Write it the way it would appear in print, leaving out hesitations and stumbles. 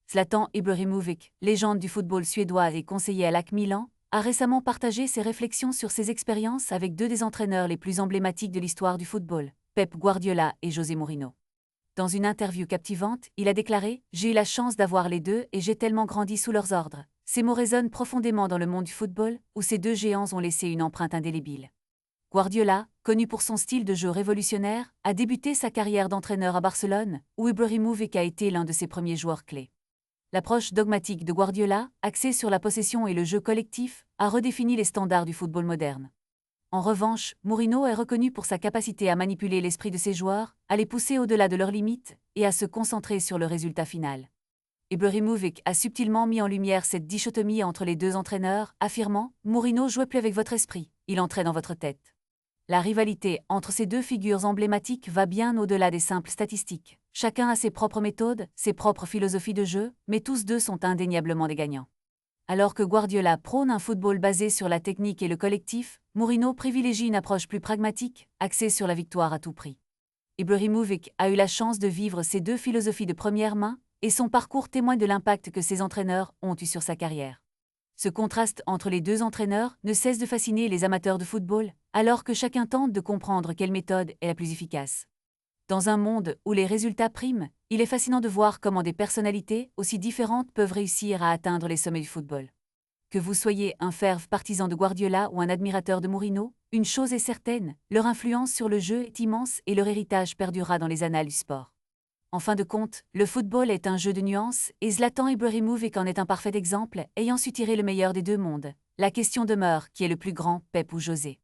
Zlatan Ibrahimovic, légende du football suédois et conseiller à l'AC Milan, a récemment partagé ses réflexions sur ses expériences avec deux des entraîneurs les plus emblématiques de l'histoire du football, Pep Guardiola et José Mourinho. Dans une interview captivante, il a déclaré « J'ai eu la chance d'avoir les deux et j'ai tellement grandi sous leurs ordres. Ces mots résonnent profondément dans le monde du football, où ces deux géants ont laissé une empreinte indélébile. » Guardiola, connu pour son style de jeu révolutionnaire, a débuté sa carrière d'entraîneur à Barcelone, où Ibrahimovic a été l'un de ses premiers joueurs clés. L'approche dogmatique de Guardiola, axée sur la possession et le jeu collectif, a redéfini les standards du football moderne. En revanche, Mourinho est reconnu pour sa capacité à manipuler l'esprit de ses joueurs, à les pousser au-delà de leurs limites et à se concentrer sur le résultat final. Ibrahimovic a subtilement mis en lumière cette dichotomie entre les deux entraîneurs, affirmant « Mourinho jouait plus avec votre esprit, il entrait dans votre tête ». La rivalité entre ces deux figures emblématiques va bien au-delà des simples statistiques. Chacun a ses propres méthodes, ses propres philosophies de jeu, mais tous deux sont indéniablement des gagnants. Alors que Guardiola prône un football basé sur la technique et le collectif, Mourinho privilégie une approche plus pragmatique, axée sur la victoire à tout prix. Ibrahimovic a eu la chance de vivre ces deux philosophies de première main, et son parcours témoigne de l'impact que ses entraîneurs ont eu sur sa carrière. Ce contraste entre les deux entraîneurs ne cesse de fasciner les amateurs de football, alors que chacun tente de comprendre quelle méthode est la plus efficace. Dans un monde où les résultats priment, il est fascinant de voir comment des personnalités aussi différentes peuvent réussir à atteindre les sommets du football. Que vous soyez un fervent partisan de Guardiola ou un admirateur de Mourinho, une chose est certaine, leur influence sur le jeu est immense et leur héritage perdurera dans les annales du sport. En fin de compte, le football est un jeu de nuances et Zlatan Ibrahimovic en est un parfait exemple, ayant su tirer le meilleur des deux mondes. La question demeure, qui est le plus grand, Pep ou José?